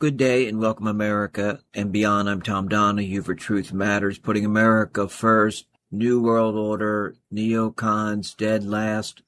Good day and welcome America and beyond. I'm Tom Donahue for Truth Matters, putting America first, New World Order, neocons, dead last.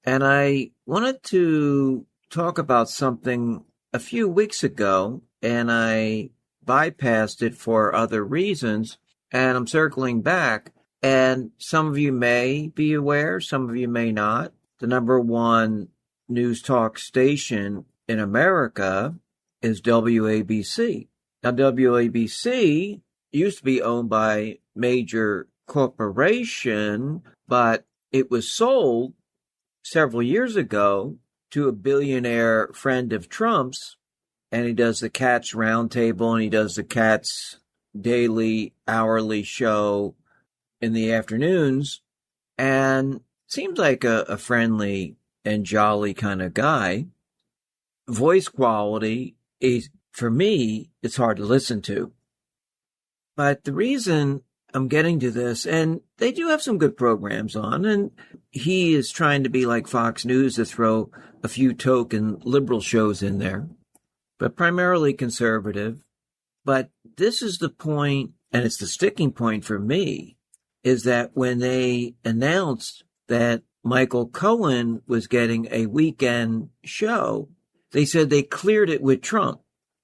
And I wanted to talk about something a few weeks ago, and I bypassed it for other reasons, and I'm circling back. And some of you may be aware, some of you may not. The number one news talk station in America is WABC. Now, WABC used to be owned by major corporation, but it was sold several years ago to a billionaire friend of Trump's, and he does the Cats Roundtable and he does the Cats daily, hourly show in the afternoons, and seems like a friendly and jolly kind of guy. Voice quality is, for me, it's hard to listen to. But the reason I'm getting to this, and they do have some good programs on, and he is trying to be like Fox News to throw a few token liberal shows in there, but primarily conservative. But this is the point, and it's the sticking point for me, is that when they announced that Michael Cohen was getting a weekend show, they said they cleared it with Trump.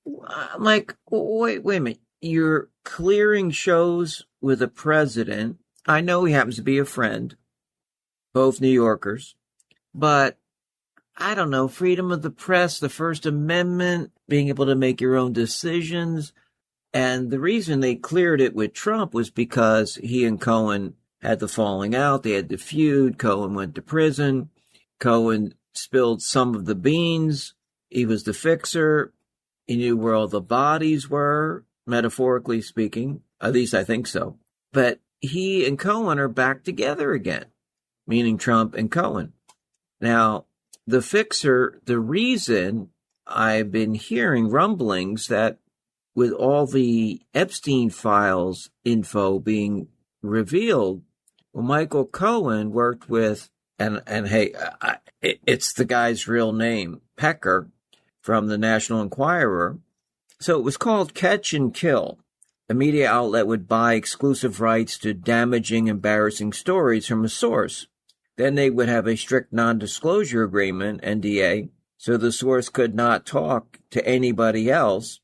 I'm like, wait a minute. You're clearing shows with a president. I know he happens to be a friend, both New Yorkers, but I don't know, freedom of the press, the First Amendment, being able to make your own decisions. And the reason they cleared it with Trump was because he and Cohen had the falling out. They had the feud. Cohen went to prison. Cohen spilled some of the beans. He was the fixer. He knew where all the bodies were, metaphorically speaking. At least I think so. But he and Cohen are back together again, meaning Trump and Cohen. Now, the fixer, the reason I've been hearing rumblings that with all the Epstein files info being revealed, well, Michael Cohen worked with, and hey, it's the guy's real name, Pecker, from the National Enquirer. So it was called Catch and Kill. A media outlet would buy exclusive rights to damaging, embarrassing stories from a source. Then they would have a strict non-disclosure agreement, NDA, so the source could not talk to anybody else.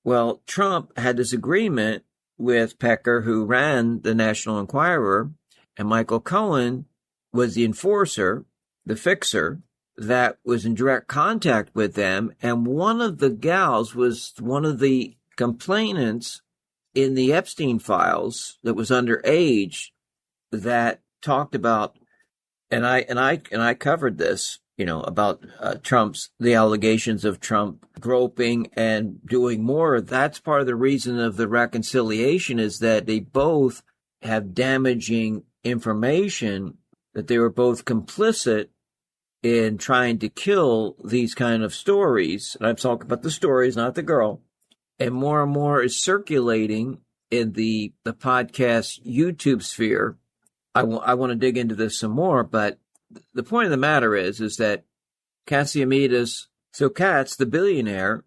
Well, Trump had this agreement with Pecker, who ran the National Enquirer, and Michael Cohen was the enforcer, the fixer, that was in direct contact with them. And one of the gals was one of the complainants in the Epstein files that was underage, that talked about, and I covered this, about the allegations of Trump groping and doing more. That's part of the reason of the reconciliation, is that they both have damaging information, that they were both complicit in trying to kill these kind of stories. And I'm talking about the stories, not the girl. And more is circulating in the podcast YouTube sphere. I want to dig into this some more, but the point of the matter is that Catsimatidis, so Cats, the billionaire,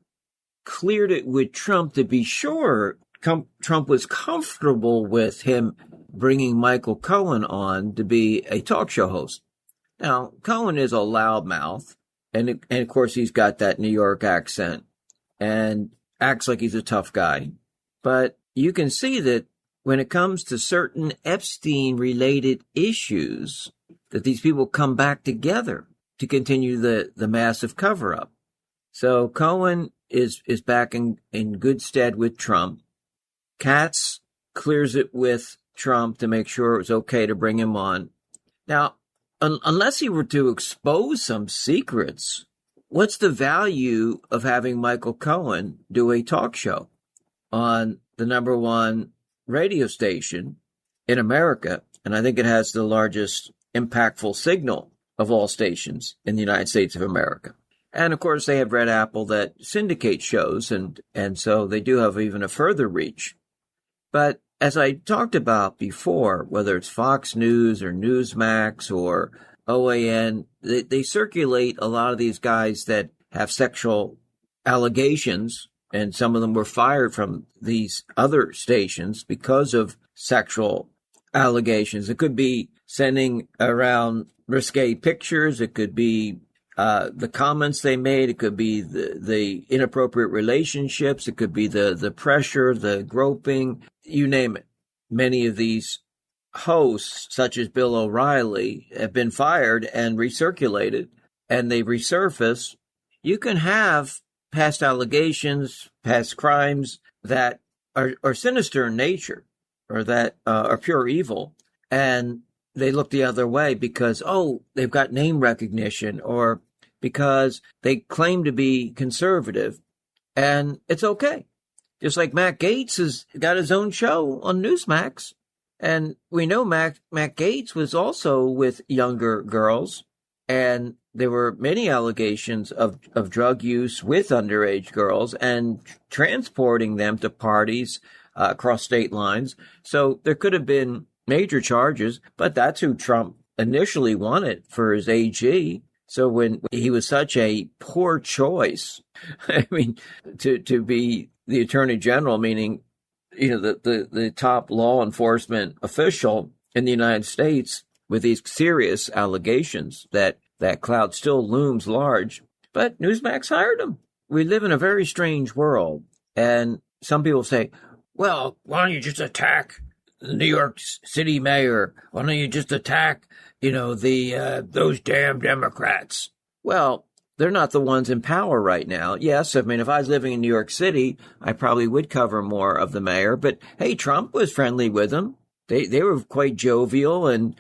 cleared it with Trump to be sure Trump was comfortable with him bringing Michael Cohen on to be a talk show host. Now, Cohen is a loudmouth, and of course he's got that New York accent and acts like he's a tough guy. But you can see that when it comes to certain Epstein-related issues, that these people come back together to continue the massive cover-up. So Cohen is back in good stead with Trump. Katz clears it with Trump to make sure it was okay to bring him on. Now, unless he were to expose some secrets, what's the value of having Michael Cohen do a talk show on the number one radio station in America? And I think it has the largest impactful signal of all stations in the United States of America. And of course, they have Red Apple that syndicates shows, and so they do have even a further reach. But as I talked about before, whether it's Fox News or Newsmax or OAN, they circulate a lot of these guys that have sexual allegations and some of them were fired from these other stations because of sexual allegations. It could be sending around risque pictures. It could be the comments they made. It could be the inappropriate relationships. It could be the pressure, the groping, you name it. Many of these hosts, such as Bill O'Reilly, have been fired and recirculated, and they resurface. You can have past allegations, past crimes that are sinister in nature, or that are pure evil, and they look the other way because, they've got name recognition, or because they claim to be conservative, and it's okay. Just like Matt Gaetz has got his own show on Newsmax, and we know Matt Gaetz was also with younger girls, and there were many allegations of drug use with underage girls and transporting them to parties across state lines. So there could have been major charges, but that's who Trump initially wanted for his AG. So when he was such a poor choice, I mean, to be the attorney general, meaning, the top law enforcement official in the United States with these serious allegations, that cloud still looms large. But Newsmax hired him. We live in a very strange world. And some people say, well, why don't you just attack the New York City mayor? Why don't you just attack, those damn Democrats? Well, they're not the ones in power right now. Yes, I mean, if I was living in New York City, I probably would cover more of the mayor. But hey, Trump was friendly with him. They were quite jovial and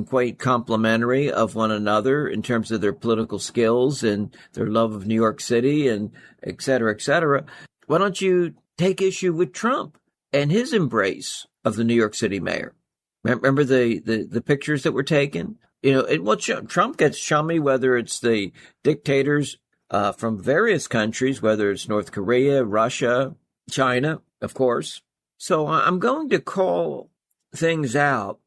quite complimentary of one another in terms of their political skills and their love of New York City and et cetera, et cetera. Why don't you take issue with Trump and his embrace of the New York City mayor? Remember the pictures that were taken? Trump gets chummy, whether it's the dictators from various countries, whether it's North Korea, Russia, China, of course. So I'm going to call things out,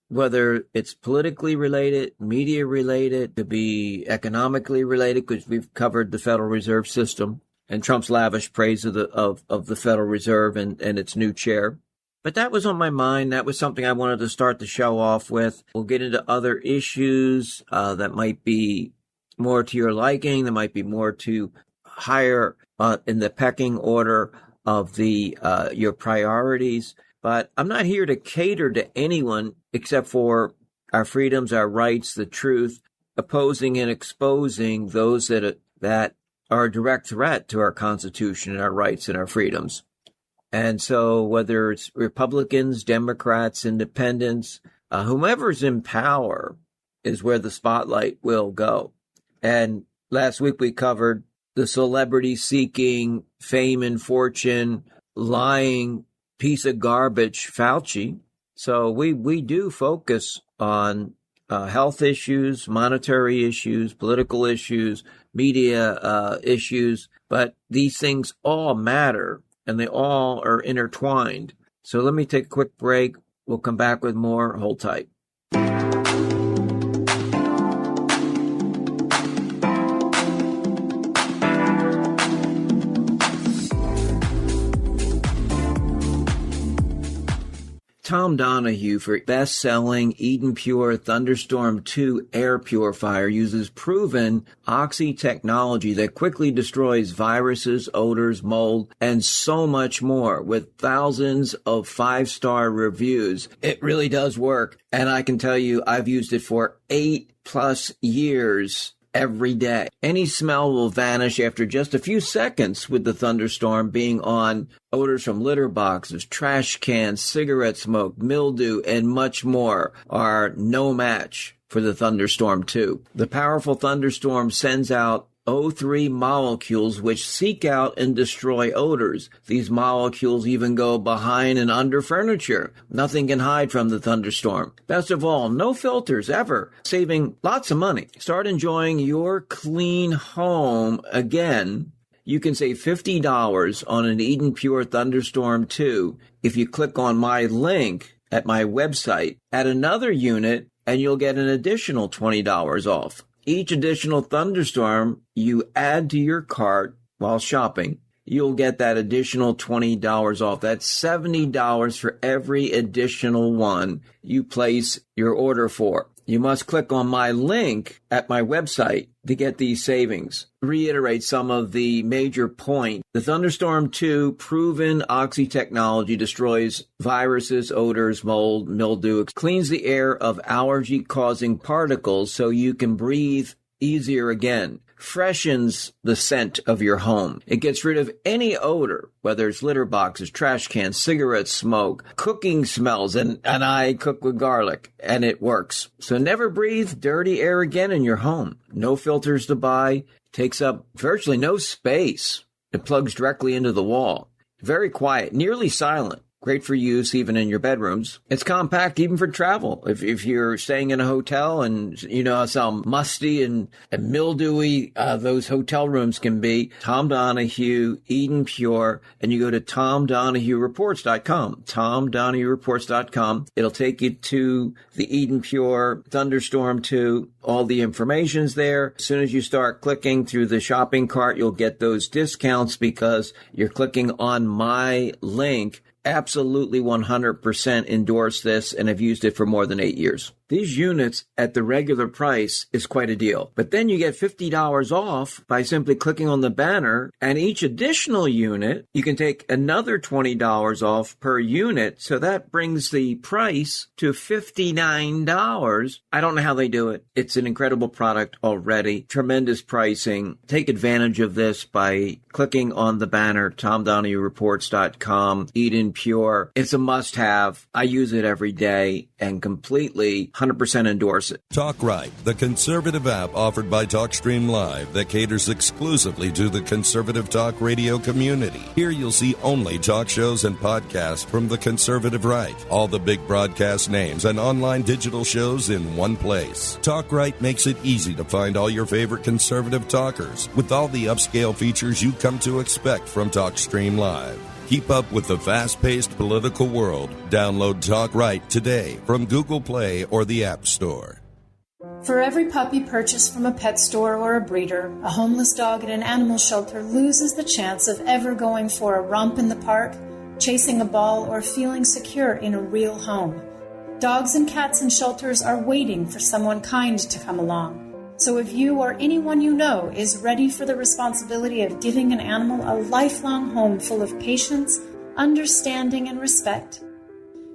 whether it's politically related, media related, to be economically related, because we've covered the Federal Reserve System and Trump's lavish praise of the Federal Reserve and its new chair. But that was on my mind. That was something I wanted to start the show off with. We'll get into other issues that might be more to your liking, that might be more to higher in the pecking order of your priorities. But I'm not here to cater to anyone except for our freedoms, our rights, the truth, opposing and exposing those that are a direct threat to our Constitution and our rights and our freedoms. And so whether it's Republicans, Democrats, Independents, whomever's in power is where the spotlight will go. And last week we covered the celebrity-seeking, fame and fortune, lying piece of garbage Fauci. So we do focus on health issues, monetary issues, political issues, media issues, but these things all matter. And they all are intertwined. So let me take a quick break. We'll come back with more. Hold tight. Tom Donahue for best-selling Eden Pure Thunderstorm 2 air purifier uses proven oxy technology that quickly destroys viruses, odors, mold, and so much more with thousands of 5-star reviews. It really does work. And I can tell you, I've used it for 8+ years. Every day. Any smell will vanish after just a few seconds with the thunderstorm being on. Odors from litter boxes, trash cans, cigarette smoke, mildew, and much more are no match for the Thunderstorm 2. The powerful thunderstorm sends out O3 molecules which seek out and destroy odors. These molecules even go behind and under furniture. Nothing can hide from the thunderstorm. Best of all, no filters ever, saving lots of money. Start enjoying your clean home again. You can save $50 on an Eden Pure Thunderstorm 2 if you click on my link at my website. Add another unit and you'll get an additional $20 off. Each additional thunderstorm you add to your cart while shopping you'll get that additional $20 off. That's $70 for every additional one you place your order for. You must click on my link at my website to get these savings. Reiterate some of the major points. The Thunderstorm 2 proven oxy technology destroys viruses, odors, mold, mildew, cleans the air of allergy-causing particles so you can breathe easier again. Freshens the scent of your home. It gets rid of any odor, whether it's litter boxes, trash cans, cigarette smoke, cooking smells, and I cook with garlic, and it works. So never breathe dirty air again in your home. No filters to buy. Takes up virtually no space. It plugs directly into the wall. Very quiet, nearly silent. Great for use even in your bedrooms. It's compact even for travel. If you're staying in a hotel and you know how musty and mildewy those hotel rooms can be, Tom Donahue, Eden Pure, and you go to TomDonahueReports.com, TomDonahueReports.com. It'll take you to the Eden Pure Thunderstorm 2. All the information's there. As soon as you start clicking through the shopping cart, you'll get those discounts because you're clicking on my link. Absolutely 100% endorse this and have used it for more than 8 years. These units at the regular price is quite a deal. But then you get $50 off by simply clicking on the banner, and each additional unit, you can take another $20 off per unit. So that brings the price to $59. I don't know how they do it. It's an incredible product already. Tremendous pricing. Take advantage of this by clicking on the banner, TomDonahueReports.com, Eden Pure. It's a must-have. I use it every day and completely 100% endorse it. Talk Right, the conservative app offered by TalkStream Live that caters exclusively to the conservative talk radio community. Here you'll see only talk shows and podcasts from the conservative right. All the big broadcast names and online digital shows in one place. Talk Right makes it easy to find all your favorite conservative talkers with all the upscale features you come to expect from TalkStream Live. Keep up with the fast-paced political world. Download Talk Right today from Google Play or the App Store. For every puppy purchased from a pet store or a breeder, a homeless dog at an animal shelter loses the chance of ever going for a romp in the park, chasing a ball, or feeling secure in a real home. Dogs and cats in shelters are waiting for someone kind to come along. So if you or anyone you know is ready for the responsibility of giving an animal a lifelong home full of patience, understanding, and respect,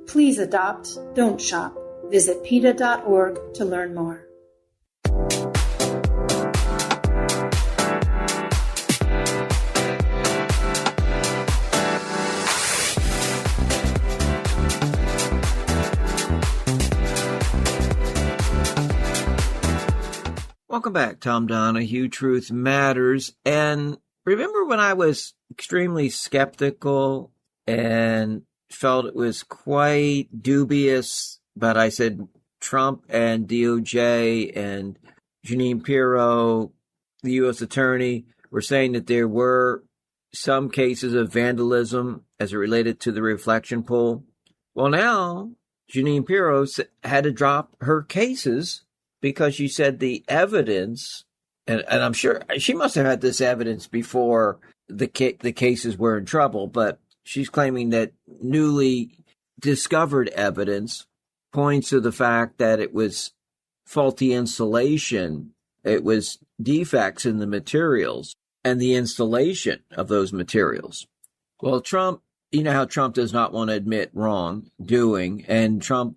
please adopt, don't shop. Visit PETA.org to learn more. Welcome back, Tom Donahue, Truth Matters. And remember when I was extremely skeptical and felt it was quite dubious, but I said Trump and DOJ and Jeanine Pirro, the U.S. attorney, were saying that there were some cases of vandalism as it related to the reflection pool. Well, now Jeanine Pirro had to drop her cases because she said the evidence, and I'm sure she must have had this evidence before the cases were in trouble, but she's claiming that newly discovered evidence points to the fact that it was faulty insulation, it was defects in the materials and the installation of those materials. Well, Trump, you know how Trump does not want to admit wrongdoing, and Trump,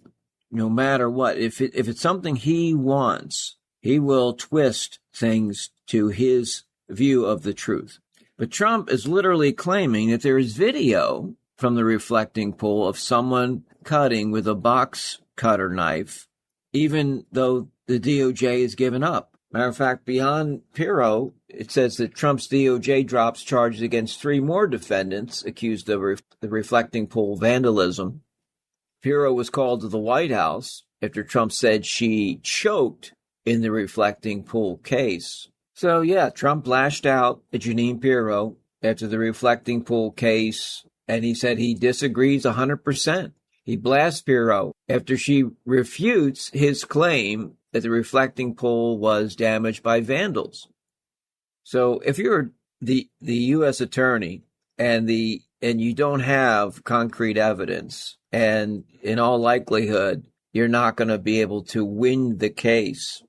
no matter what, if it's something he wants, he will twist things to his view of the truth. But Trump is literally claiming that there is video from the reflecting pool of someone cutting with a box cutter knife, even though the DOJ has given up. Matter of fact, beyond Pirro, it says that Trump's DOJ drops charges against 3 more defendants accused of the reflecting pool vandalism. Pirro was called to the White House after Trump said she choked in the reflecting pool case. So, yeah, Trump lashed out at Jeanine Pirro after the reflecting pool case, and he said he disagrees 100%. He blasts Pirro after she refutes his claim that the reflecting pool was damaged by vandals. So if you're the U.S. attorney and you don't have concrete evidence, and in all likelihood, you're not going to be able to win the case,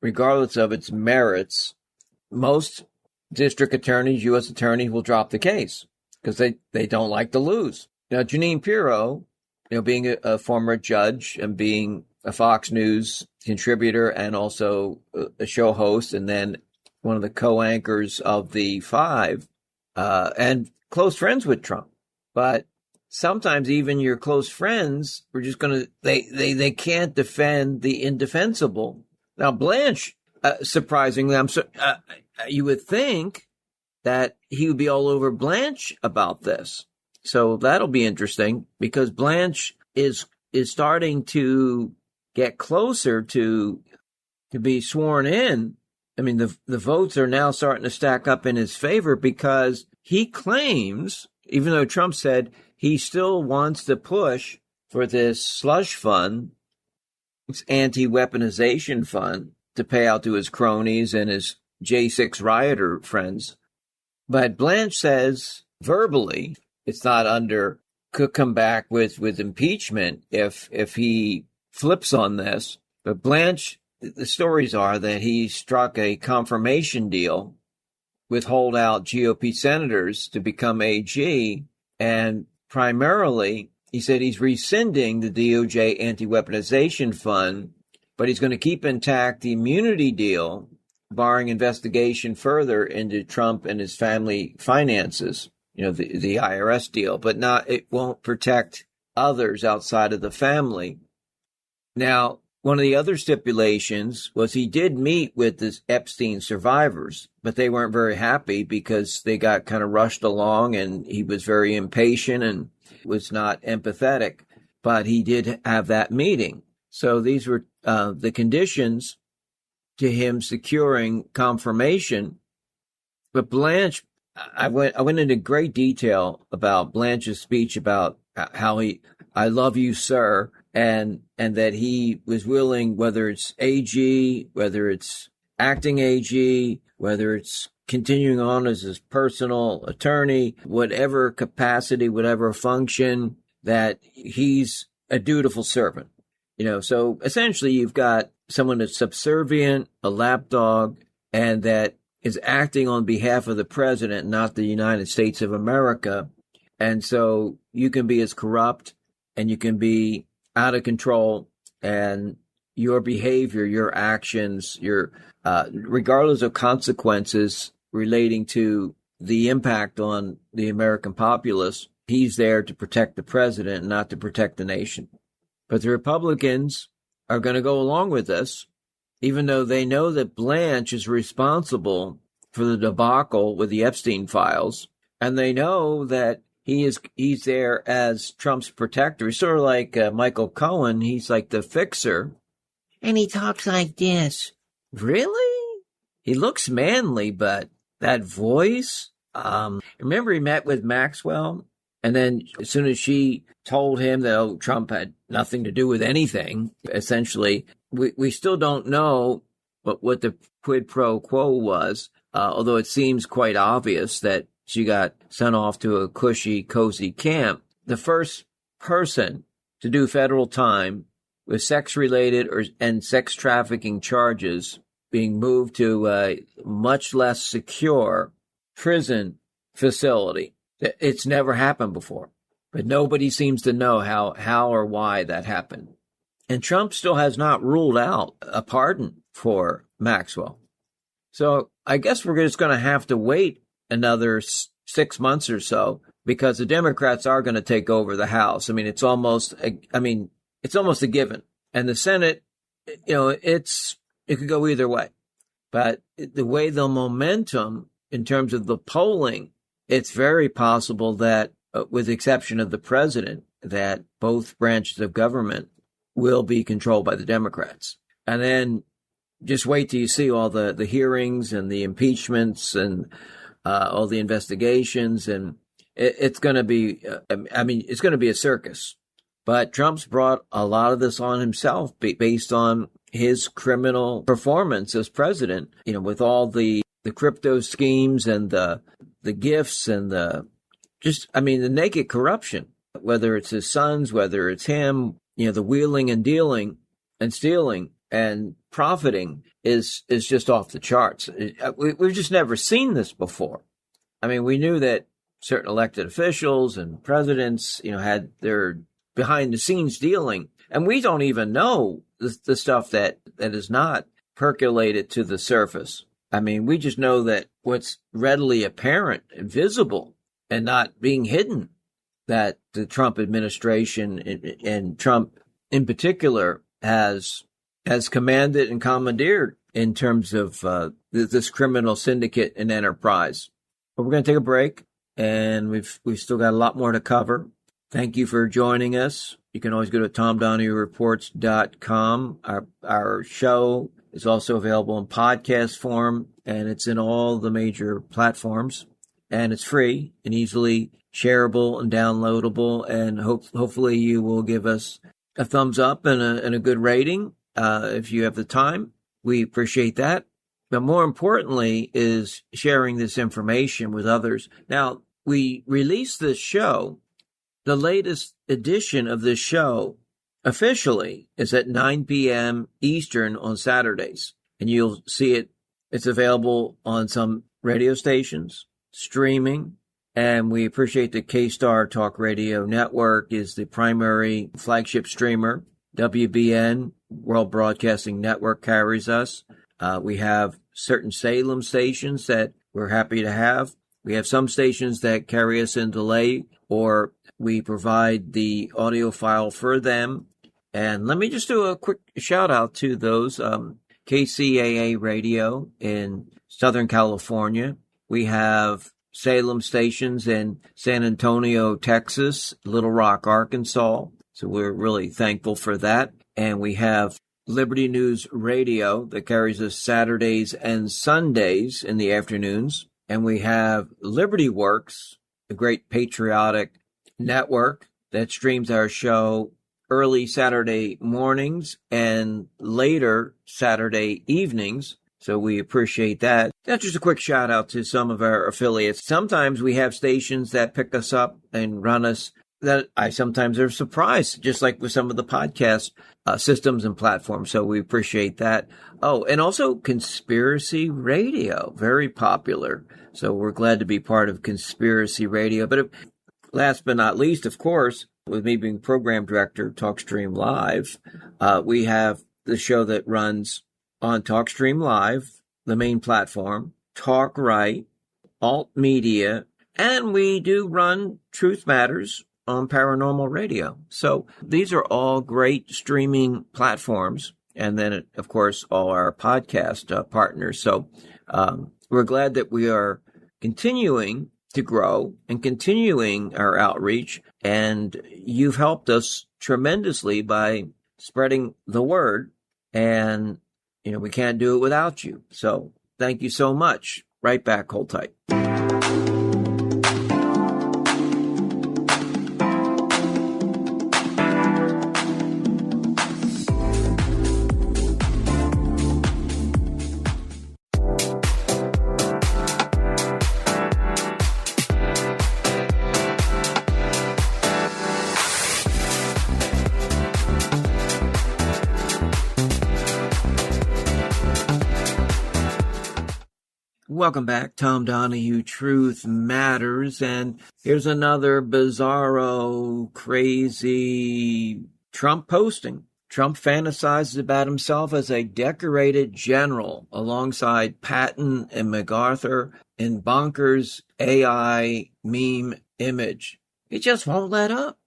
regardless of its merits, most district attorneys, U.S. attorneys will drop the case because they don't like to lose. Now, Jeanine Pirro, being a former judge and being a Fox News contributor and also a show host, and then one of the co-anchors of the Five, and close friends with Trump. But sometimes even your close friends are just going to, they can't defend the indefensible. Now, Blanche, surprisingly, you would think that he would be all over Blanche about this. So that'll be interesting because Blanche is starting to get closer to be sworn in. I mean, the votes are now starting to stack up in his favor because he claims, even though Trump said he still wants to push for this slush fund, it's anti-weaponization fund, to pay out to his cronies and his J6 rioter friends. But Blanche says verbally it's not could come back with impeachment if he flips on this. But Blanche, the stories are that he struck a confirmation deal with holdout GOP senators to become AG. And primarily, he said he's rescinding the DOJ anti-weaponization fund, but he's going to keep intact the immunity deal, barring investigation further into Trump and his family finances, the IRS deal, but it won't protect others outside of the family. Now, one of the other stipulations was he did meet with the Epstein survivors, but they weren't very happy because they got kind of rushed along and he was very impatient and was not empathetic. But he did have that meeting. So these were the conditions to him securing confirmation. But Blanche, I went into great detail about Blanche's speech about how I love you, sir. And that he was willing, whether it's AG, whether it's acting AG, whether it's continuing on as his personal attorney, whatever capacity, whatever function, that he's a dutiful servant. So essentially you've got someone that's subservient, a lapdog, and that is acting on behalf of the president, not the United States of America. And so you can be as corrupt and you can be out of control, and your behavior, your actions, regardless of consequences relating to the impact on the American populace, he's there to protect the president, not to protect the nation. But the Republicans are going to go along with this, even though they know that Blanche is responsible for the debacle with the Epstein files, and they know that he's there as Trump's protector. He's sort of like Michael Cohen. He's like the fixer. And he talks like this. Really? He looks manly, but that voice. Remember he met with Maxwell? And then as soon as she told him that Trump had nothing to do with anything, essentially, we still don't know what the quid pro quo was, although it seems quite obvious that she got sent off to a cushy, cozy camp. The first person to do federal time with sex-related and sex trafficking charges being moved to a much less secure prison facility. It's never happened before, but nobody seems to know how or why that happened. And Trump still has not ruled out a pardon for Maxwell. So I guess we're just going to have to wait another 6 months or so, because the Democrats are going to take over the House. I mean, it's almost a given. And the Senate, it could go either way. But the way the momentum in terms of the polling, it's very possible that, with the exception of the president, that both branches of government will be controlled by the Democrats. And then just wait till you see all the hearings and the impeachments and all the investigations, and it's going to be, it's going to be a circus. But Trump's brought a lot of this on himself based on his criminal performance as president, with all the crypto schemes and the the gifts and the naked corruption, whether it's his sons, whether it's him, the wheeling and dealing and stealing and profiting is just off the charts. We've just never seen this before. I mean, we knew that certain elected officials and presidents, had their behind the scenes dealing, and we don't even know the stuff that is not percolated to the surface. I mean, we just know that what's readily apparent and visible and not being hidden, that the Trump administration and Trump in particular has commanded and commandeered in terms of this criminal syndicate and enterprise. But we're going to take a break, and we've still got a lot more to cover. Thank you for joining us. You can always go to TomDonahueReports.com. Our show is also available in podcast form, and it's in all the major platforms. And it's free and easily shareable and downloadable. And hopefully you will give us a thumbs up and a good rating if you have the time. We appreciate that. But more importantly is sharing this information with others. Now, we released this show. The latest edition of this show officially is at 9 p.m. Eastern on Saturdays. And you'll see it. It's available on some radio stations, streaming, and we appreciate that K-Star Talk Radio Network is the primary flagship streamer. WBN, World Broadcasting Network, carries us. We have certain Salem stations that we're happy to have. We have some stations that carry us in delay, or we provide the audio file for them. And let me just do a quick shout out to those. KCAA Radio in Southern California. We have Salem stations in San Antonio, Texas, Little Rock, Arkansas. So we're really thankful for that. And we have Liberty News Radio that carries us Saturdays and Sundays in the afternoons. And we have Liberty Works, a great patriotic network that streams our show early Saturday mornings and later Saturday evenings. So we appreciate that. That's just a quick shout out to some of our affiliates. Sometimes we have stations that pick us up and run us that I sometimes are surprised, just like with some of the podcast systems and platforms. So we appreciate that. Oh, and also Conspiracy Radio, very popular. So we're glad to be part of Conspiracy Radio. But last but not least, of course, with me being program director of TalkStream Live, we have the show that runs on TalkStream Live, the main platform, Talk Right, Alt Media, and we do run Truth Matters on Paranormal Radio. So these are all great streaming platforms. And then, of course, all our podcast partners. So we're glad that we are continuing to grow and continuing our outreach. And you've helped us tremendously by spreading the word. And, we can't do it without you. So thank you so much. Right back. Hold tight. Welcome back. Tom Donahue, Truth Matters. And here's another bizarro, crazy Trump posting. Trump fantasizes about himself as a decorated general alongside Patton and MacArthur in Bonkers AI meme image. He just won't let up.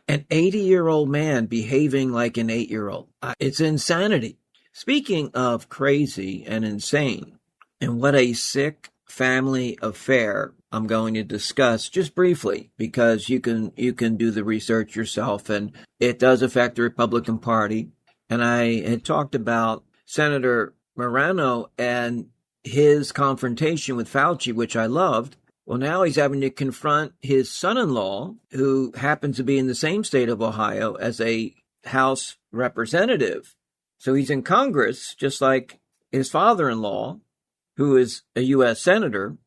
An 80-year-old man behaving like an 8-year-old. It's insanity. Speaking of crazy and insane, and what a sick family affair I'm going to discuss just briefly, because you can do the research yourself, and it does affect the Republican Party. And I had talked about Senator Moreno and his confrontation with Fauci, which I loved. Well, now he's having to confront his son-in-law, who happens to be in the same state of Ohio as a House representative. So he's in Congress, just like his father-in-law, who is a U.S. senator,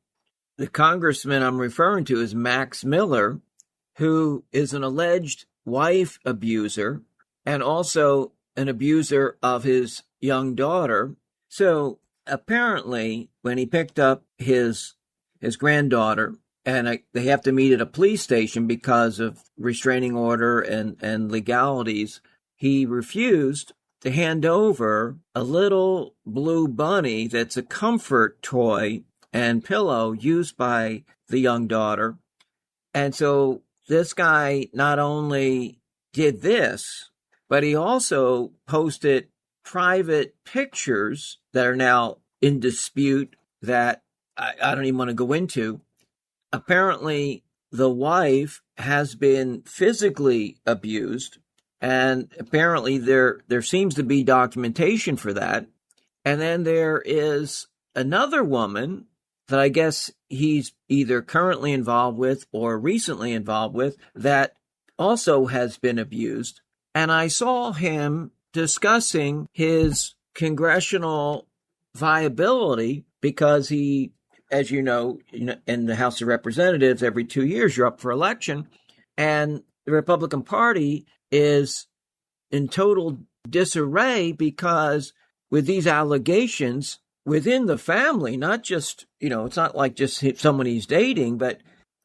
the congressman I'm referring to is Max Miller, who is an alleged wife abuser and also an abuser of his young daughter. So apparently, when he picked up his granddaughter, and they have to meet at a police station because of restraining order and legalities, he refused to hand over a little blue bunny that's a comfort toy and pillow used by the young daughter. And so this guy not only did this, but he also posted private pictures that are now in dispute that I don't even want to go into. Apparently, the wife has been physically abused, and apparently there seems to be documentation for that. And then there is another woman that I guess he's either currently involved with or recently involved with that also has been abused. And I saw him discussing his congressional viability because he, as you know, in the House of Representatives, every 2 years you're up for election. And the Republican Party is in total disarray because with these allegations within the family, not just, it's not like just someone he's dating, but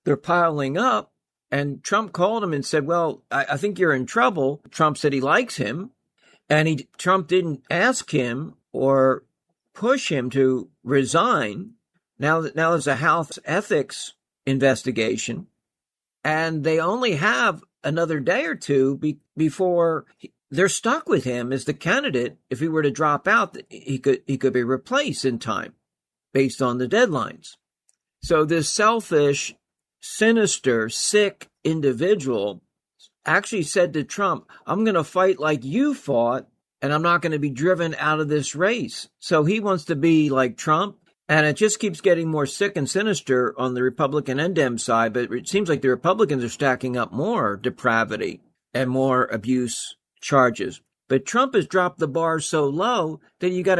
they're piling up. And Trump called him and said, well, I think you're in trouble. Trump said he likes him. And Trump didn't ask him or push him to resign. Now there's a House ethics investigation, and they only have another day or two before they're stuck with him as the candidate. If he were to drop out, he could be replaced in time based on the deadlines. So this selfish, sinister, sick individual actually said to Trump, I'm going to fight like you fought, and I'm not going to be driven out of this race. So he wants to be like Trump. And it just keeps getting more sick and sinister on the Republican and Dem side. But it seems like the Republicans are stacking up more depravity and more abuse charges. But Trump has dropped the bar so low that you got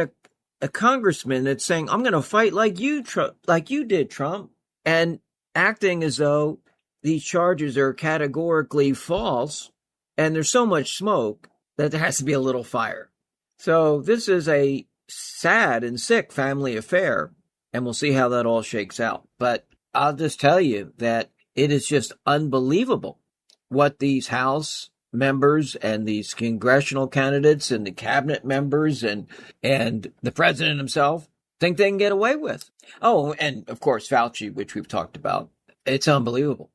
a congressman that's saying, I'm going to fight like you did, Trump, and acting as though these charges are categorically false. And there's so much smoke that there has to be a little fire. So this is a sad and sick family affair. And we'll see how that all shakes out. But I'll just tell you that it is just unbelievable what these House members and these congressional candidates and the cabinet members and the president himself think they can get away with. Oh, and of course, Fauci, which we've talked about. It's unbelievable.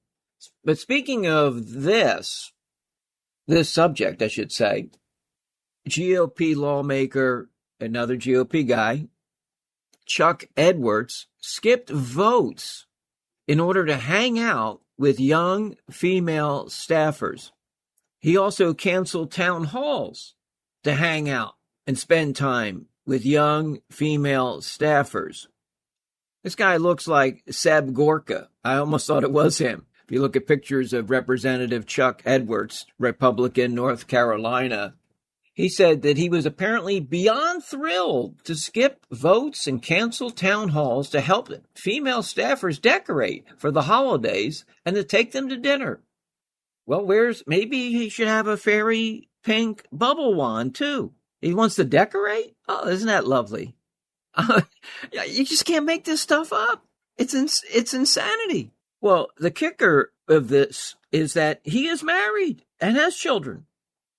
But speaking of this subject, I should say, GOP lawmaker, another GOP guy, Chuck Edwards, skipped votes in order to hang out with young female staffers. He also canceled town halls to hang out and spend time with young female staffers. This guy looks like Seb Gorka. I almost thought it was him. If you look at pictures of Representative Chuck Edwards, Republican, North Carolina, he said that he was apparently beyond thrilled to skip votes and cancel town halls to help female staffers decorate for the holidays and to take them to dinner. Well, maybe he should have a fairy pink bubble wand too. He wants to decorate? Oh, isn't that lovely? You just can't make this stuff up. It's insanity. Well, the kicker of this is that he is married and has children.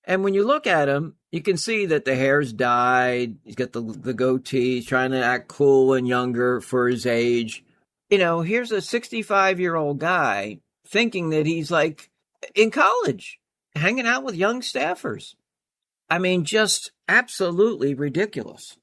And when you look at him, you can see that the hair's dyed. He's got the goatee. He's trying to act cool and younger for his age. Here's a 65-year-old guy thinking that he's like in college, hanging out with young staffers. I mean, just absolutely ridiculous.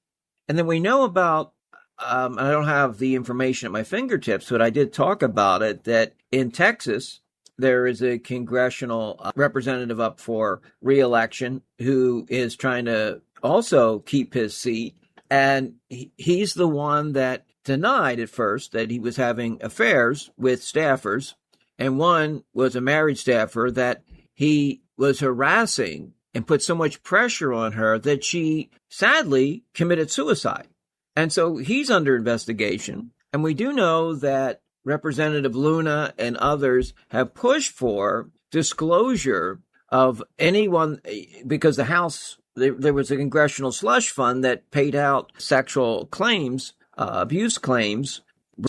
And then we know about, I don't have the information at my fingertips, but I did talk about it, that in Texas, there is a congressional representative up for re-election who is trying to also keep his seat. And he's the one that denied at first that he was having affairs with staffers. And one was a married staffer that he was harassing and put so much pressure on her that she sadly committed suicide. And so he's under investigation. And we do know that Representative Luna and others have pushed for disclosure of anyone, because the House, there was a congressional slush fund that paid out sexual claims, abuse claims.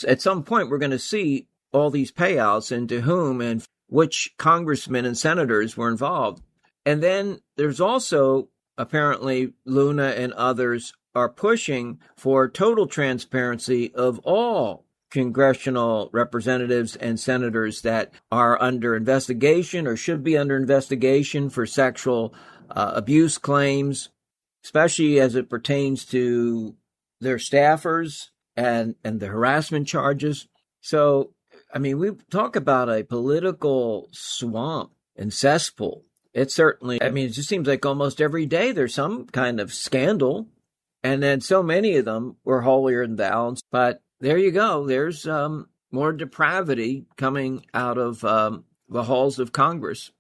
At some point, we're going to see all these payouts and to whom and which congressmen and senators were involved. And then there's also, apparently, Luna and others are pushing for total transparency of all congressional representatives and senators that are under investigation or should be under investigation for sexual abuse claims, especially as it pertains to their staffers and the harassment charges. So, I mean, we talk about a political swamp and cesspool. It certainly, I mean, it just seems like almost every day there's some kind of scandal. And then so many of them were holier than thou. But there you go. There's more depravity coming out of the halls of Congress.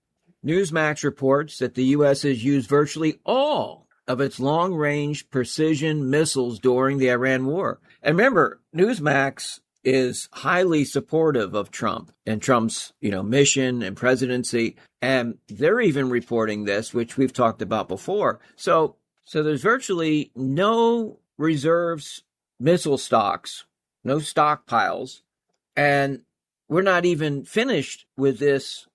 Newsmax reports that the U.S. has used virtually all of its long-range precision missiles during the Iran war. And remember, Newsmax is highly supportive of Trump and Trump's, mission and presidency. And they're even reporting this, which we've talked about before. So there's virtually no reserves missile stocks, no stockpiles, and we're not even finished with this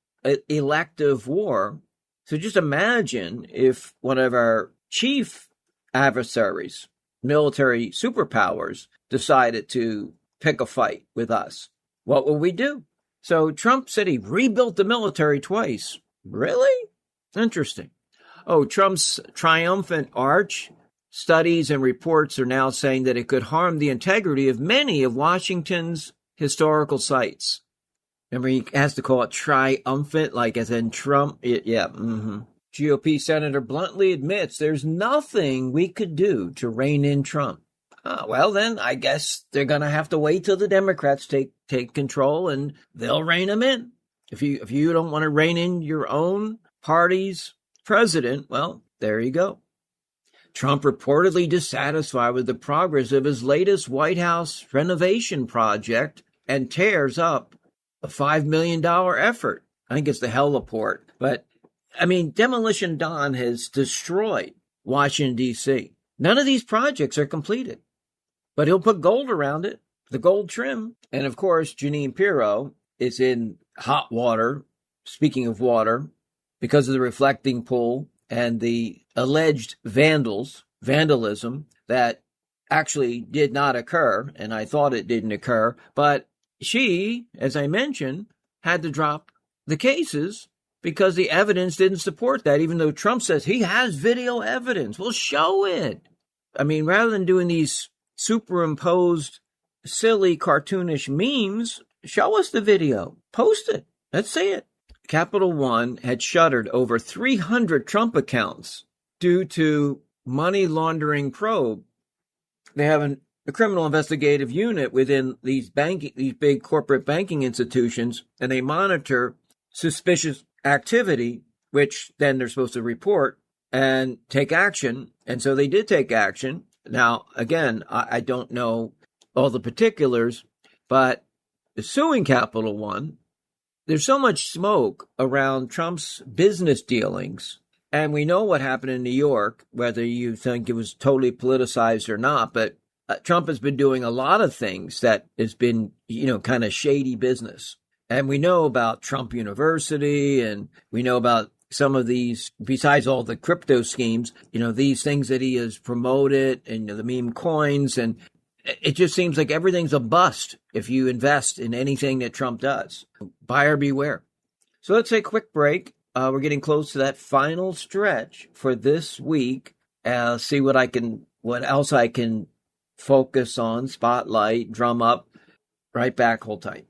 elective war. So just imagine if one of our chief adversaries, military superpowers, decided to pick a fight with us. What will we do? So Trump said he rebuilt the military twice. Really? Interesting. Oh, Trump's triumphant arch. Studies and reports are now saying that it could harm the integrity of many of Washington's historical sites. Remember, he has to call it triumphant, like as in Trump. GOP Senator bluntly admits there's nothing we could do to rein in Trump. Well, then I guess they're going to have to wait till the Democrats take control and they'll rein him in. If you don't want to rein in your own party's president, well, there you go. Trump reportedly dissatisfied with the progress of his latest White House renovation project and tears up a $5 million effort. I think it's the heliport. But, I mean, Demolition Don has destroyed Washington, D.C. None of these projects are completed. But he'll put gold around it, the gold trim. And, of course, Jeanine Pirro is in hot water, speaking of water, because of the reflecting pool and the alleged vandalism that actually did not occur, and I thought it didn't occur, but she, as I mentioned, had to drop the cases because the evidence didn't support that, even though Trump says he has video evidence. Well, show it. I mean, rather than doing these superimposed, silly, cartoonish memes, show us the video. Post it. Let's see it. Capital One had shuttered over 300 Trump accounts due to money laundering probe. They have a criminal investigative unit within these big corporate banking institutions, and they monitor suspicious activity, which then they're supposed to report and take action. And so they did take action. Now, again, I don't know all the particulars, but suing Capital One, there's so much smoke around Trump's business dealings, and we know what happened in New York, whether you think it was totally politicized or not, but Trump has been doing a lot of things that has been, kind of shady business. And we know about Trump University, and we know about some of these, besides all the crypto schemes, these things that he has promoted and the meme coins, and it just seems like everything's a bust if you invest in anything that Trump does. Buyer beware. So let's take a quick break. We're getting close to that final stretch for this week. See what else I can focus on, spotlight, drum up. Right back. Hold tight.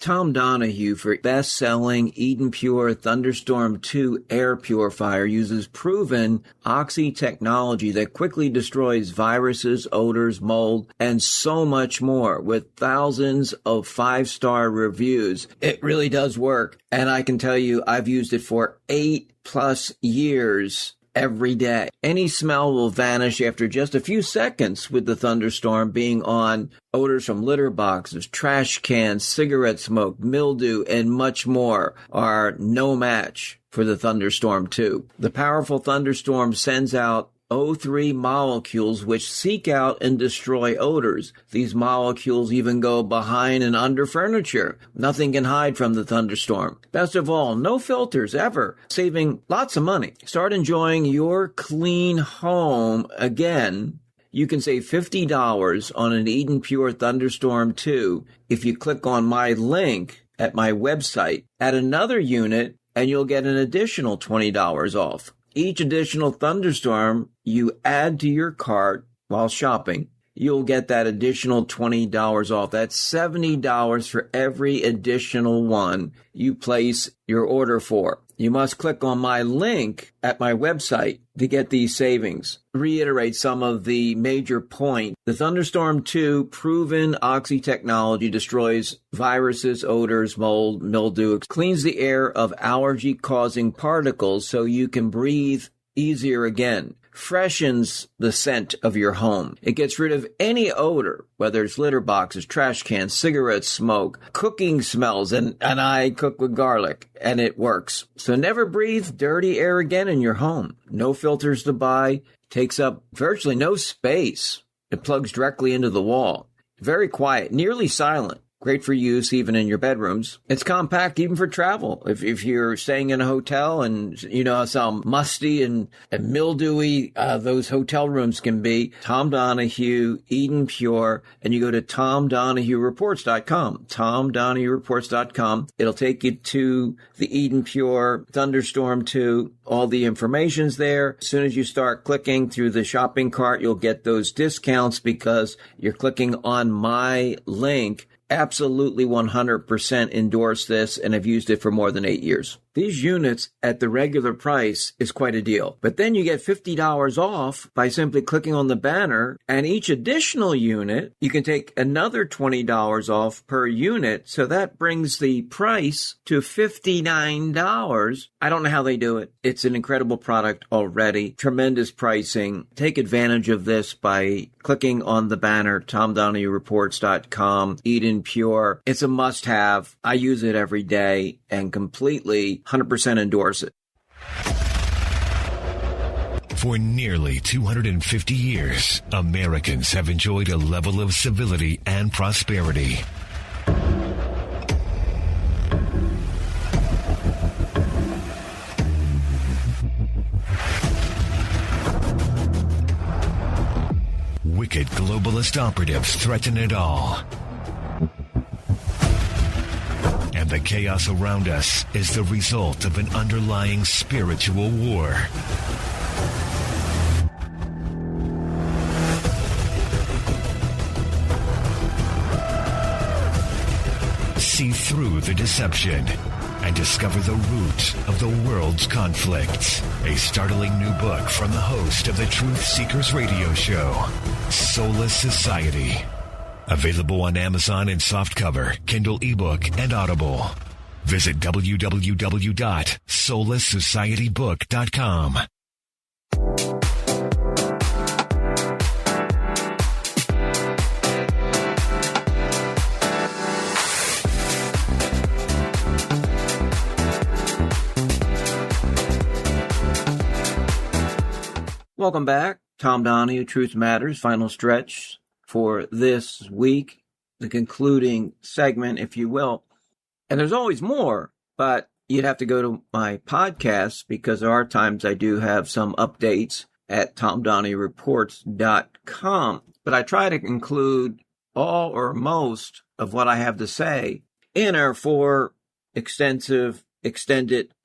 Tom Donahue for best-selling Eden Pure Thunderstorm 2 air purifier uses proven oxy technology that quickly destroys viruses, odors, mold, and so much more with thousands of 5-star reviews. It really does work. And I can tell you, I've used it for 8+ years. Every day. Any smell will vanish after just a few seconds with the thunderstorm being on. Odors from litter boxes, trash cans, cigarette smoke, mildew, and much more are no match for the Thunderstorm 2. The powerful thunderstorm sends out O3 molecules which seek out and destroy odors. These molecules even go behind and under furniture. Nothing can hide from the thunderstorm. Best of all, no filters ever, saving lots of money. Start enjoying your clean home again. You can save $50 on an Eden Pure Thunderstorm 2 if you click on my link at my website. Add another unit and you'll get an additional $20 off. Each additional thunderstorm you add to your cart while shopping, you'll get that additional $20 off. That's $70 for every additional one you place your order for. You must click on my link at my website to get these savings. Reiterate some of the major points. The Thunderstorm 2 proven oxy technology destroys viruses, odors, mold, mildew, cleans the air of allergy-causing particles so you can breathe easier again. Freshens the scent of your home. It gets rid of any odor, whether it's litter boxes, trash cans, cigarette smoke, cooking smells, and I cook with garlic, and it works. So never breathe dirty air again in your home. No filters to buy. Takes up virtually no space. It plugs directly into the wall. Very quiet, nearly silent. Great for use even in your bedrooms. It's compact even for travel. If you're staying in a hotel and you know how musty and mildewy those hotel rooms can be, Tom Donahue, Eden Pure, and you go to TomDonahueReports.com. TomDonahueReports.com. It'll take you to the Eden Pure Thunderstorm 2. All the information's there. As soon as you start clicking through the shopping cart, you'll get those discounts because you're clicking on my link. Absolutely 100% endorse this and have used it for more than 8 years. These units at the regular price is quite a deal. But then you get $50 off by simply clicking on the banner, and each additional unit, you can take another $20 off per unit. So that brings the price to $59. I don't know how they do it. It's an incredible product already. Tremendous pricing. Take advantage of this by clicking on the banner, TomDonahueReports.com, Eden Pure. It's a must-have. I use it every day and completely 100% endorse it. For nearly 250 years, Americans have enjoyed a level of civility and prosperity. Wicked globalist operatives threaten it all. And the chaos around us is the result of an underlying spiritual war. See through the deception and discover the root of the world's conflicts. A startling new book from the host of the Truth Seekers radio show, Soulless Society. Available on Amazon in softcover, Kindle ebook, and Audible. Visit www.soullesssocietybook.com. Welcome back. Tom Donahue, Truth Matters, final stretch for this week, the concluding segment, if you will. And there's always more, but you'd have to go to my podcast because there are times I do have some updates at TomDonahueReports.com. But I try to include all or most of what I have to say in our 4 extended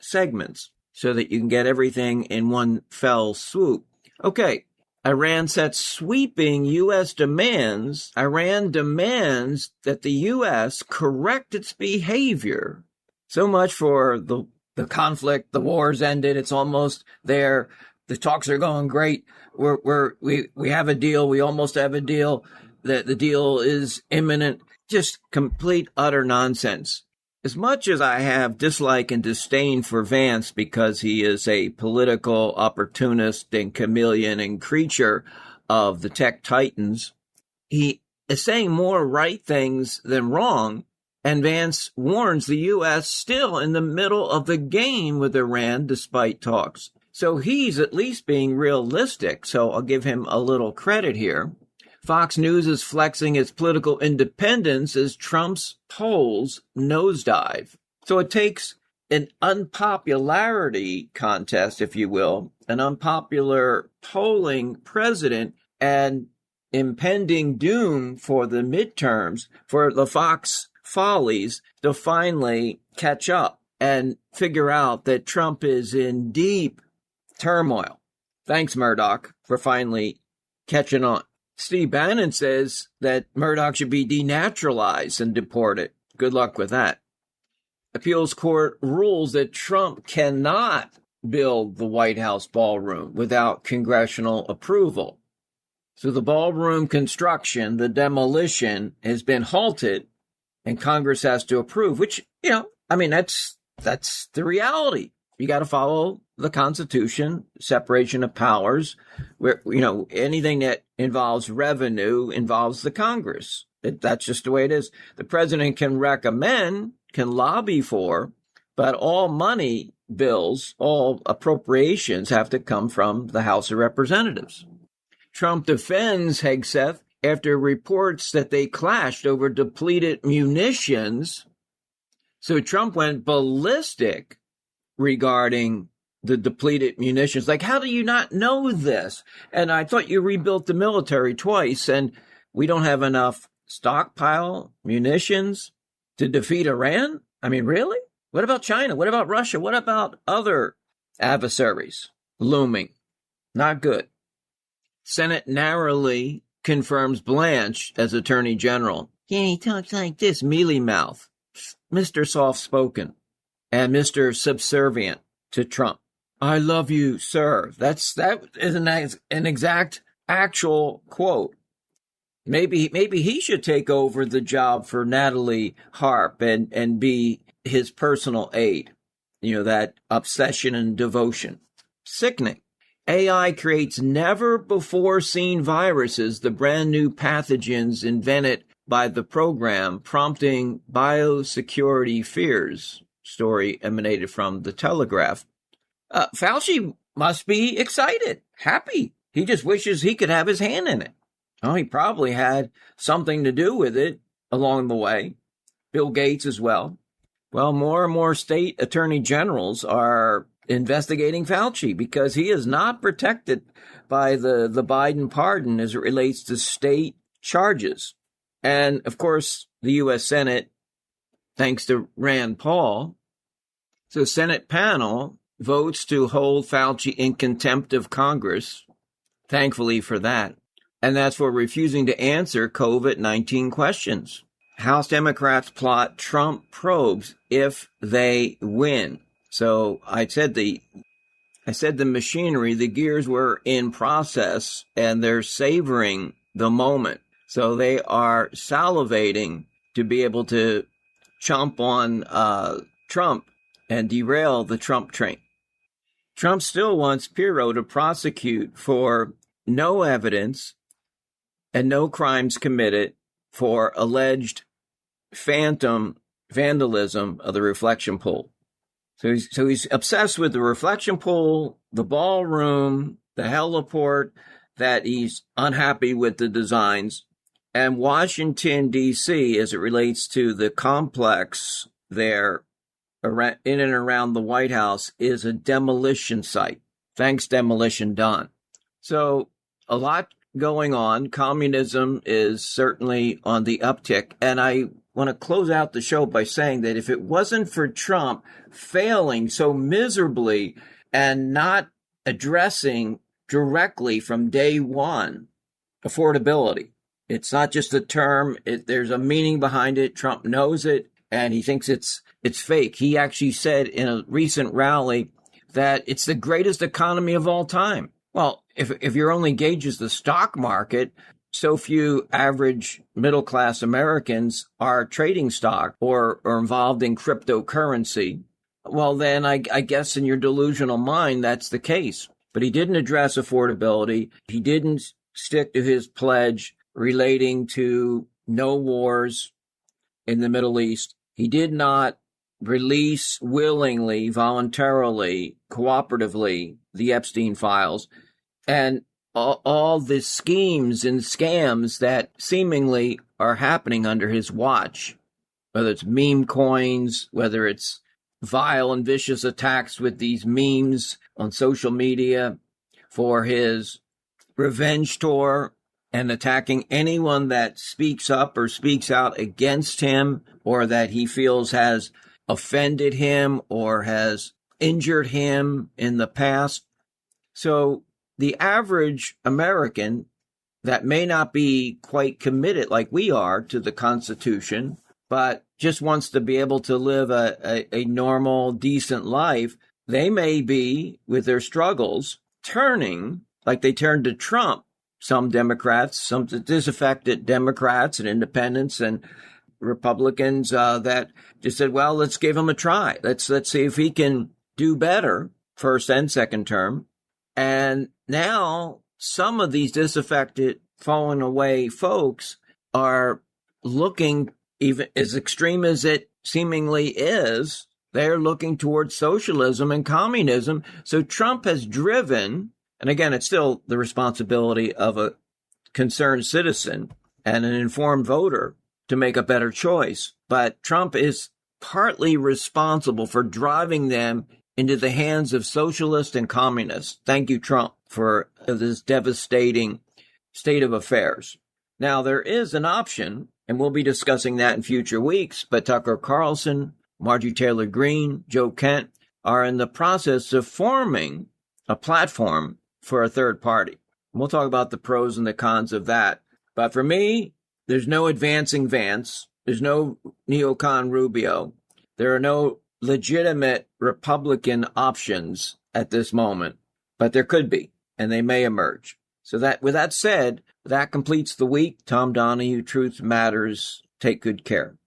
segments so that you can get everything in one fell swoop. Okay, Iran sets sweeping U.S. demands. Iran demands that the U.S. correct its behavior. So much for the conflict. The war's ended. It's almost there. The talks are going great. We have a deal. We almost have a deal. The deal is imminent. Just complete, utter nonsense. As much as I have dislike and disdain for Vance because he is a political opportunist and chameleon and creature of the tech titans, he is saying more right things than wrong. And Vance warns the U.S. still in the middle of the game with Iran despite talks. So he's at least being realistic. So I'll give him a little credit here. Fox News is flexing its political independence as Trump's polls nosedive. So it takes an unpopularity contest, if you will, an unpopular polling president and impending doom for the midterms for the Fox follies to finally catch up and figure out that Trump is in deep turmoil. Thanks, Murdoch, for finally catching on. Steve Bannon says that Murdoch should be denaturalized and deported. Good luck with that. Appeals court rules that Trump cannot build the White House ballroom without congressional approval. So the ballroom construction, the demolition, has been halted, and Congress has to approve, which, that's the reality. You got to follow the Constitution, separation of powers, where, anything that involves revenue involves the Congress. That's just the way it is. The president can recommend, can lobby for, but all money bills, all appropriations have to come from the House of Representatives. Trump defends Hegseth after reports that they clashed over depleted munitions. So Trump went ballistic regarding the depleted munitions. Like, how do you not know this? And I thought you rebuilt the military twice, and we don't have enough stockpile munitions to defeat Iran? I mean, really? What about China? What about Russia? What about other adversaries looming? Not good. Senate narrowly confirms Blanche as Attorney General. Yeah, he talks like this, mealy mouth, Mr. Soft-spoken, and Mr. Subservient to Trump. I love you, sir. That is an exact, actual quote. Maybe he should take over the job for Natalie Harp and be his personal aide. That obsession and devotion. Sickening. AI creates never-before-seen viruses, the brand-new pathogens invented by the program, prompting biosecurity fears. Story emanated from The Telegraph. Fauci must be excited, happy. He just wishes he could have his hand in it. Oh, he probably had something to do with it along the way. Bill Gates as well. Well, more and more state attorney generals are investigating Fauci because he is not protected by the Biden pardon as it relates to state charges. And, of course, the U.S. Senate, thanks to Rand Paul, so Senate panel votes to hold Fauci in contempt of Congress, thankfully for that. And that's for refusing to answer COVID-19 questions. House Democrats plot Trump probes if they win. So I said the machinery, the gears were in process, and they're savoring the moment. So they are salivating to be able to chomp on Trump and derail the Trump train. Trump still wants Pirro to prosecute for no evidence and no crimes committed for alleged phantom vandalism of the reflection pool. So he's obsessed with the reflection pool, the ballroom, the heliport, that he's unhappy with the designs. And Washington, D.C., as it relates to the complex there in and around the White House, is a demolition site. Thanks, Demolition Don. So a lot going on. Communism is certainly on the uptick. And I want to close out the show by saying that if it wasn't for Trump failing so miserably and not addressing directly from day one, affordability. It's not just a term. There's a meaning behind it. Trump knows it, and he thinks it's fake. He actually said in a recent rally that it's the greatest economy of all time. Well, if your only gauge is the stock market, so few average middle-class Americans are trading stock or involved in cryptocurrency, well, then I guess in your delusional mind, that's the case. But he didn't address affordability. He didn't stick to his pledge relating to no wars in the Middle East. He did not release willingly, voluntarily, cooperatively the Epstein files. And all the schemes and scams that seemingly are happening under his watch, whether it's meme coins, whether it's vile and vicious attacks with these memes on social media for his revenge tour and attacking anyone that speaks up or speaks out against him or that he feels has offended him or has injured him in the past. So the average American that may not be quite committed like we are to the Constitution, but just wants to be able to live a normal, decent life, they may be, with their struggles, turning like they turned to Trump. Some Democrats, some disaffected Democrats and independents and Republicans that just said, well, let's give him a try. Let's see if he can do better first and second term. And now some of these disaffected, fallen away folks are looking, even as extreme as it seemingly is, they're looking towards socialism and communism. So Trump has driven, and again, it's still the responsibility of a concerned citizen and an informed voter to make a better choice. But Trump is partly responsible for driving them into the hands of socialists and communists. Thank you, Trump, for this devastating state of affairs. Now, there is an option, and we'll be discussing that in future weeks, but Tucker Carlson, Marjorie Taylor Greene, Joe Kent are in the process of forming a platform for a third party. And we'll talk about the pros and the cons of that. But for me, there's no advancing Vance. There's no neocon Rubio. There are no legitimate Republican options at this moment, but there could be, and they may emerge. So that, with that said, that completes the week. Tom Donahue, Truth Matters. Take good care.